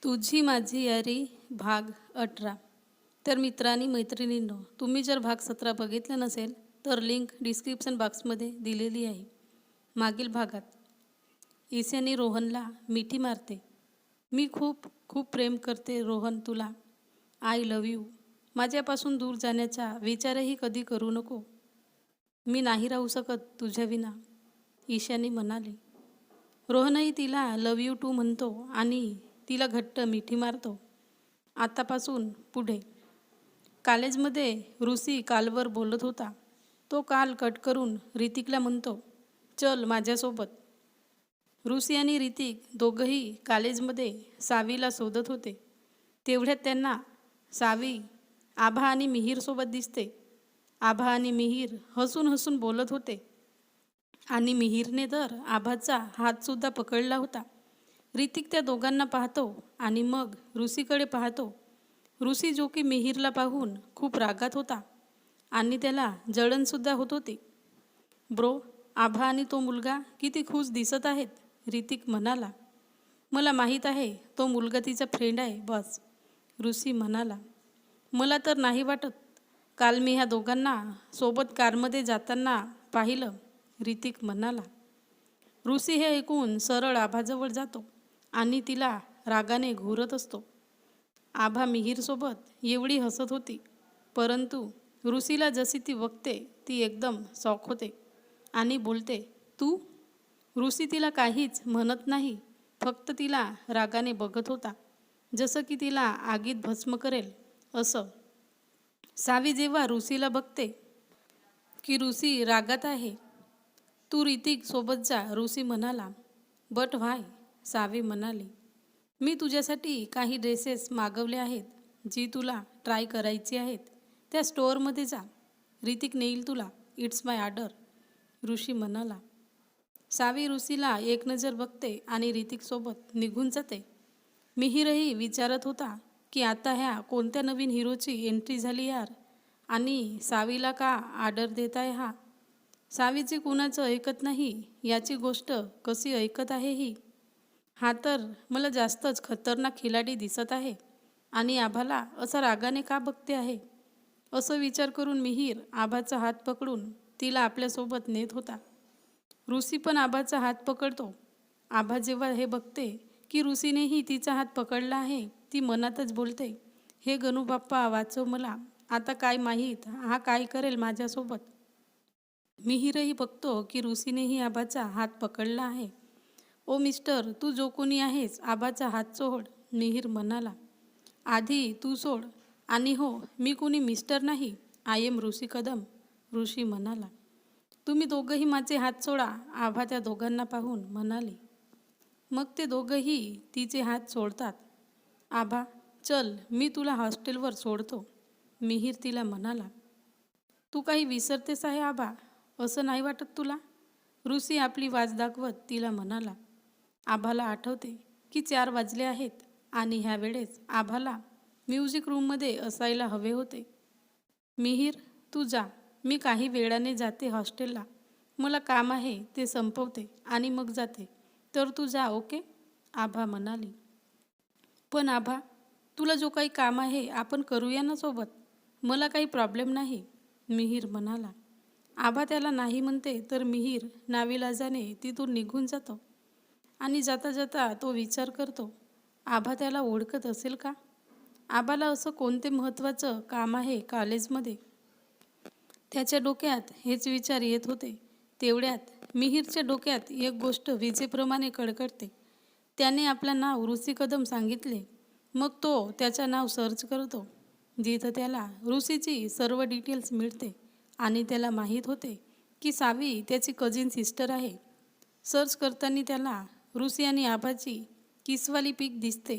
तुझी माझी यारी भाग 18. तर मित्रांनी मैत्रिणींनो, तुम्ही जर भाग 17 बघितलं नसेल तर लिंक डिस्क्रिप्शन बॉक्समध्ये दिलेली आहे. मागील भागात ईशानी रोहनला मिठी मारते. मी खूप खूप प्रेम करते रोहन तुला. I love you. माझ्यापासून दूर जाण्याचा विचारही कधी करू नको. मी नाही राहू शकत तुझ्याविना, ईशानी म्हणाली. रोहनही तिला लव्ह यू टू म्हणतो आणि तिला घट्ट मिठी मारतो. आतापासून पुढे कॉलेजमध्ये ऋषी कालवर बोलत होता. तो काल कट करून ऋतिकला म्हणतो, चल माझ्यासोबत. ऋषी आणि ऋतिक दोघंही कॉलेजमध्ये सावीला शोधत होते. तेवढ्यात त्यांना सावी आभा आणि मिहीरसोबत दिसते. आभा आणि मिहीर हसून हसून बोलत होते आणि मिहीरने तर आभाचा हातसुद्धा पकडला होता. ऋतिक त्या दोघांना पाहतो आणि मग ऋषीकडे पाहतो. ऋषी जो की मिहीरला पाहून खूप रागात होता आणि त्याला जळणसुद्धा होत होती. ब्रो, आभा आणि तो मुलगा किती खुश दिसत आहेत, ऋतिक म्हणाला. मला माहीत आहे तो मुलगा तिचा फ्रेंड आहे बस, ऋषी म्हणाला. मला तर नाही वाटत. काल मी ह्या दोघांना सोबत कारमध्ये जाताना पाहिलं, ऋतिक म्हणाला. ऋषी हे ऐकून सरळ आभाजवळ जातो आणि तिला रागाने घूरत असतो. आभा मिहीरसोबत एवढी हसत होती, परंतु ऋषीला जशी ती बघते ती एकदम शॉक होते आणि बोलते, तू? ऋषी तिला काहीच म्हणत नाही, फक्त तिला रागाने बघत होता, जसं की तिला आगीत भस्म करेल असं. सावी जेव्हा ऋषीला बघते की ऋषी रागात आहे, तू ऋतिक सोबत जा, ऋषी म्हणाला. बट व्हाय, सावी म्हणाली. मी तुझ्यासाठी काही ड्रेसेस मागवले आहेत जी तुला ट्राय करायची आहेत. त्या स्टोअरमध्ये जा, ऋतिक नेईल तुला. इट्स माय ऑर्डर, ऋषी म्हणाला. सावी ऋषीला एक नजर बघते आणि ऋतिकसोबत निघून जाते. मिहीरही विचारत होता की आता ह्या कोणत्या नवीन हिरोची एंट्री झाली यार, आणि सावीला का ऑर्डर देत आहे हा. सावीचे कुणाचं ऐकत नाही याची गोष्ट कशी ऐकत आहे ही. हा तर मला जास्तच खतरनाक खिलाडी दिसत आहे आणि आभाला असा रागाने का बघते आहे, असं विचार करून मिहीर आभाचा हात पकडून तिला आपल्यासोबत नेत होता. ऋषी पण आभाचा हात पकडतो. आभा जेव्हा हे बघते की ऋषीनेही तिचा हात पकडला आहे, ती मनातच बोलते, हे गणू बाप्पा वाचव मला, आता काय माहीत हा काय करेल माझ्यासोबत. मिहीरही बघतो की ऋषीनेही आभाचा हात पकडला आहे. ओ मिस्टर, तू जो कोणी आहेस आभाचा हात सोड, मिहीर म्हणाला. आधी तू सोड, आणि हो, मी कोणी मिस्टर नाही, आय एम ऋषी कदम, ऋषी म्हणाला. तुम्ही दोघंही माझे हात सोडा, आभा त्या दोघांना पाहून म्हणाली. मग ते दोघंही तिचे हात सोडतात. आभा, चल मी तुला हॉस्टेलवर सोडतो, मिहीर तिला म्हणाला. तू काही विसरतेस आहे आभा, असं नाही वाटत तुला, ऋषी आपली वाज दाखवत तिला म्हणाला. आभाला आठवते की 4 वाजले आहेत आणि ह्या वेळेस आभाला म्युझिक रूममध्ये असायला हवे होते. मिहीर, तू जा, मी काही वेळाने जाते हॉस्टेलला, मला काम आहे ते संपवते आणि मग जाते, तर तू जा ओके, आभा म्हणाली. पण आभा, तुला जो काही काम आहे आपण करूया ना सोबत, मला काही प्रॉब्लेम नाही, मिहीर म्हणाला. आभा त्याला नाही म्हणते तर मिहीर नाविलाजाने तिथून निघून जातो आणि जाता जाता तो विचार करतो, आभा त्याला ओळखत असेल का. आभाला असं कोणते महत्त्वाचं काम आहे कॉलेजमध्ये. त्याच्या डोक्यात हेच विचार येत होते. तेवढ्यात मिहीरच्या डोक्यात एक गोष्ट विजेप्रमाणे कडकडते. त्याने आपलं नाव ऋषी कदम सांगितले. मग तो त्याचं नाव सर्च करतो, जिथं त्याला ऋषीची सर्व डिटेल्स मिळते आणि त्याला माहीत होते की सावी त्याची कझिन सिस्टर आहे. सर्च करताना त्याला ऋषी आणि आभाची किसवाली पीक दिसते.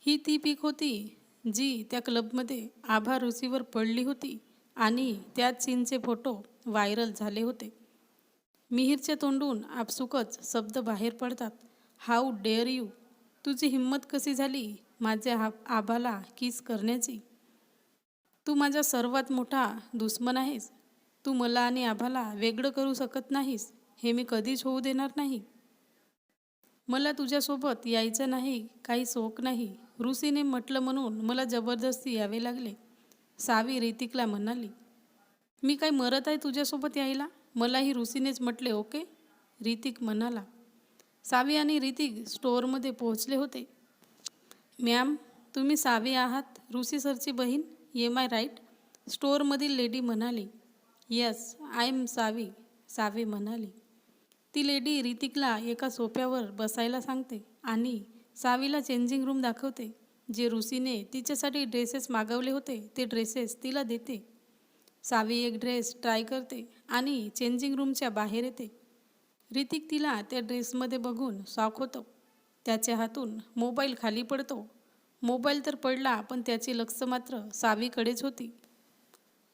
ही ती पीक होती जी त्या क्लबमध्ये आभा ऋषीवर पडली होती आणि त्यात सीनचे फोटो व्हायरल झाले होते. मिहीरच्या तोंडून आपसुकच शब्द बाहेर पडतात. हाऊ डेअर यू, तुझी हिंमत कशी झाली माझ्या आभाला किस करण्याची. तू माझा सर्वात मोठा दुश्मन आहेस. तू मला आणि आभाला वेगळं करू शकत नाहीस, हे मी कधीच होऊ देणार नाही. मला तुझ्यासोबत यायचं नाही, काही शौक नाही, ऋषीने म्हटलं म्हणून मला जबरदस्ती यावे लागले. सावी ऋतिकला म्हणाली, मी काय मरत आहे तुझ्यासोबत यायला? मलाही ऋषीनेच म्हटले ओके, ऋतिक म्हणाला. सावी आणि ऋतिक स्टोअरमध्ये पोहोचले होते. मॅम, तुम्ही सावी आहात, ऋषी सरची बहीण, एम आय राईट? स्टोअरमधील लेडी म्हणाली. येस, आय एम सावी, सावी म्हणाली. ती लेडी ऋतिकला एका सोफ्यावर बसायला सांगते आणि सावीला चेंजिंग रूम दाखवते. जे ऋषीने तिच्यासाठी ड्रेसेस मागवले होते ते ड्रेसेस तिला देते. सावी एक ड्रेस ट्राय करते आणि चेंजिंग रूमच्या बाहेर येते. ऋतिक तिला त्या ड्रेसमध्ये बघून शॉक होतो. त्याच्या हातून मोबाईल खाली पडतो. मोबाईल तर पडला, पण त्याचे लक्ष मात्र सावीकडेच होती.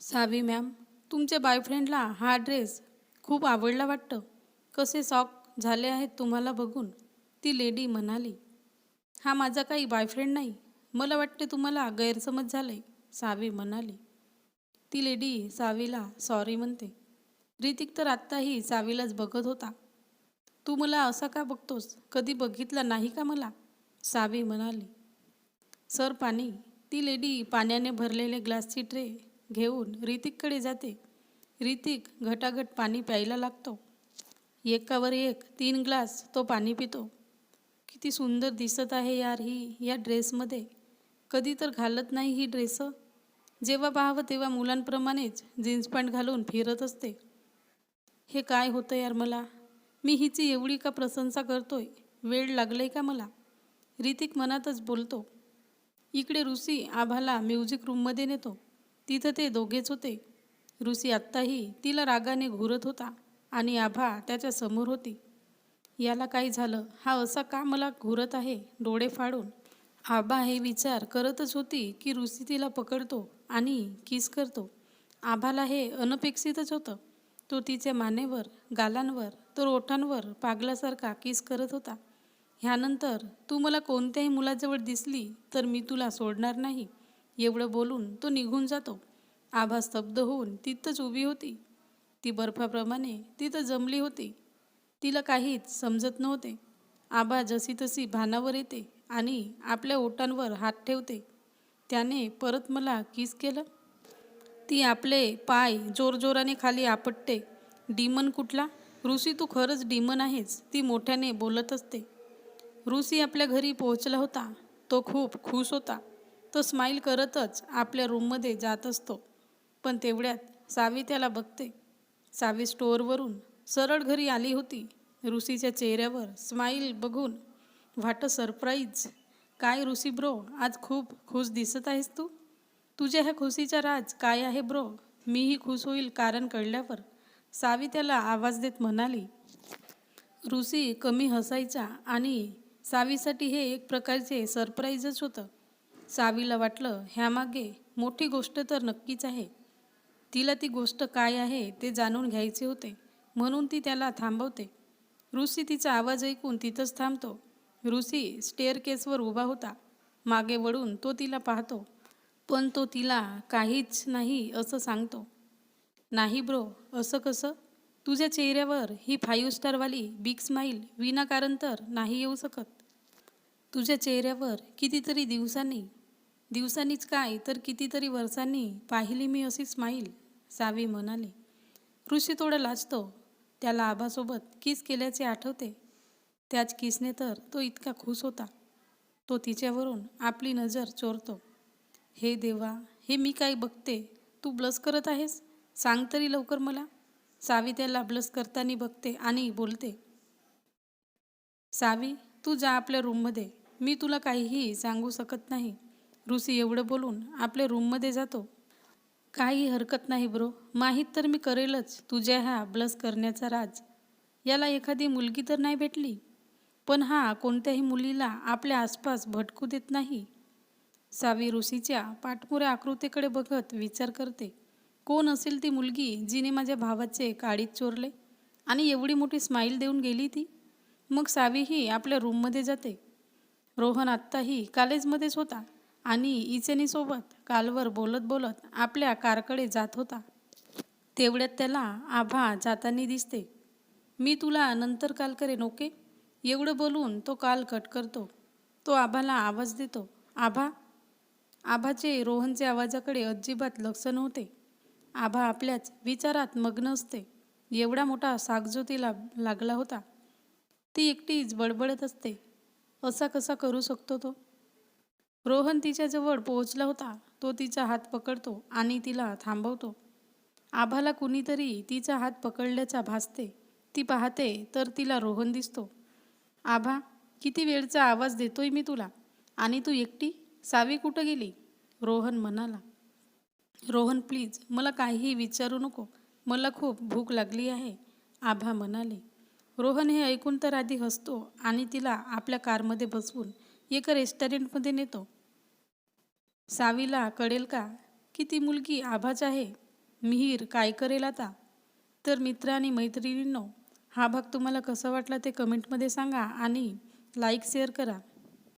सावी मॅम, तुमच्या बॉयफ्रेंडला हा ड्रेस खूप आवडला वाटतं. कसे शॉक झाले आहेत तुम्हाला बघून, ती लेडी म्हणाली. हा माझा काही बॉयफ्रेंड नाही, मला वाटते तुम्हाला गैरसमज झाले, सावी म्हणाली. ती लेडी सावीला सॉरी म्हणते. ऋतिक तर आत्ताही सावीलाच बघत होता. तू मला असा का बघतोस? कधी बघितला नाही का मला? सावी म्हणाली. सर पाणी. ती लेडी पाण्याने भरलेले ग्लासची ट्रे घेऊन ऋतिककडे जाते. ऋतिक घटाघट पाणी प्यायला लागतो. एकावर एक 3 ग्लास तो पाणी पितो. किती सुंदर दिसत आहे यार ही या ड्रेसमध्ये. कधी तर घालत नाही ही ड्रेस. जेव्हा पाहावं तेव्हा मुलांप्रमाणेच जीन्स पॅन्ट घालून फिरत असते. हे काय होतं यार मला? मी हिची एवढी का प्रशंसा करतोय? वेळ लागलाय का मला? ऋतिक मनातच बोलतो. इकडे ऋषी आभाला म्युझिक रूममध्ये नेतो. तिथं ते दोघेच होते. ऋषी आत्ताही तिला रागाने घुरत होता आणि आभा त्याच्या समोर होती. याला काय झालं? हा असा का मला घुरत आहे डोळे फाडून? आभा हे विचार करतच होती की ऋषी तिला पकडतो आणि किस करतो. आभाला हे अनपेक्षितच होतं. तो तिच्या मानेवर, गालांवर तर ओठांवर पागलासारखा किस करत होता. ह्यानंतर तू मला कोणत्याही मुलाजवळ दिसली तर मी तुला सोडणार नाही, एवढं बोलून तो निघून जातो. आभा स्तब्ध होऊन तिथंच उभी होती. ती बर्फाप्रमाणे तिथं जमली होती. तिला काहीच समजत नव्हते. आभा जशी तशी भानावर येते आणि आपल्या ओठांवर हात ठेवते. त्याने परत मला किस केलं. ती आपले पाय जोरजोराने खाली आपटते. डिमन कुठला? ऋषी, तू खरंच डिमन आहेस, ती मोठ्याने बोलत असते. ऋषी आपल्या घरी पोहोचला होता. तो खूप खुश होता. तो स्माईल करतच आपल्या रूममध्ये जात असतो. पण तेवढ्यात सावी त्याला बघते. सावी स्टोअरवरून सरळ घरी आली होती. ऋषीच्या चेहऱ्यावर स्माईल बघून व्हॉट अ सरप्राईज. काय ऋषी ब्रो, आज खूप खुश दिसत आहेस तू. तुझ्या ह्या खुशीचा राज काय आहे ब्रो? मीही खुश होईल कारण कळल्यावर, सावी त्याला आवाज देत म्हणाली. ऋषी कमी हसायचा आणि सावीसाठी हे एक प्रकारचे सरप्राईजच होतं. सावीला वाटलं ह्यामागे मोठी गोष्ट तर नक्कीच आहे. तिला ती गोष्ट काय आहे ते जाणून घ्यायचे होते, म्हणून ती त्याला थांबवते. ऋषी तिचा आवाज ऐकून तिथंच थांबतो. ऋषी स्टेअरकेसवर उभा होता. मागे वळून तो तिला पाहतो, पण तो तिला काहीच नाही असं सांगतो. नाही ब्रो, असं कसं? तुझ्या चेहऱ्यावर ही 5 स्टारवाली बिग स्माईल विनाकारण तर नाही येऊ शकत. तुझ्या चेहऱ्यावर कितीतरी दिवसांनीच काय तर कितीतरी वर्षांनी पाहिली मी अशी स्माईल, सावी म्हणाली. ऋषी थोडा लाजतो. त्याला आभासोबत किस केल्याचे आठवते. त्याच किसने तर तो इतका खुश होता. तो तिच्यावरून आपली नजर चोरतो. हे देवा, हे मी काय बघते? तू ब्लश करत आहेस? सांग तरी लवकर मला. सावी त्याला ब्लश करताना बघते आणि बोलते. सावी, तू जा आपल्या रूममध्ये, मी तुला काहीही सांगू शकत नाही. ऋषी एवढं बोलून आपल्या रूममध्ये जातो. काही हरकत नाही ब्रो, माहीत तर मी करेलच तुझ्या ह्या ब्लश करण्याचा राज. याला एखादी मुलगी तर नाही भेटली, पण हा कोणत्याही मुलीला आपल्या आसपास भटकू देत नाही. सावी ऋषीच्या पाठमोऱ्या आकृतीकडे बघत विचार करते. कोण असेल ती मुलगी जिने माझ्या भावाचे काळीज चोरले आणि एवढी मोठी स्माईल देऊन गेली ती? मग सावीही आपल्या रूममध्ये जाते. रोहन आत्ताही कॉलेजमध्येच होता आणि इचेनीसोबत कालवर बोलत बोलत आपल्या कारकडे जात होता. तेवढ्यात त्याला आभा जाताना दिसते. मी तुला नंतर कॉल करेन ओके, एवढं बोलून तो कॉल कट करतो. तो आभाला आवाज देतो आभाचे रोहनचे आवाजाकडे अजिबात लक्ष नव्हते. आभा आपल्याच विचारात मग्न असते. एवढा मोठा सागजो तिला लागला होता. ती एकटीच बडबडत असते. असा कसा करू शकतो तो? रोहन तिच्याजवळ पोहोचला होता. तो तिचा हात पकडतो आणि तिला थांबवतो. आभाला कुणीतरी तिचा हात पकडल्याचा भासते. ती पाहते तर तिला रोहन दिसतो. आभा, किती वेळचा आवाज देतोय मी तुला, आणि तू एकटी? सावी कुठं गेली? रोहन म्हणाला. रोहन प्लीज, मला काहीही विचारू नको. मला खूप भूक लागली आहे, आभा म्हणाले. रोहन हे ऐकून तर आधी हसतो आणि तिला आपल्या कारमध्ये बसवून एका रेस्टॉरंटमध्ये नेतो. सावीला कळेल का की ती मुलगी आभाच आहे? मिहीर काय करेल आता? तर मित्र आणि मैत्रिणींनो, हा भाग तुम्हाला कसा वाटला ते कमेंटमध्ये सांगा आणि लाईक शेअर करा.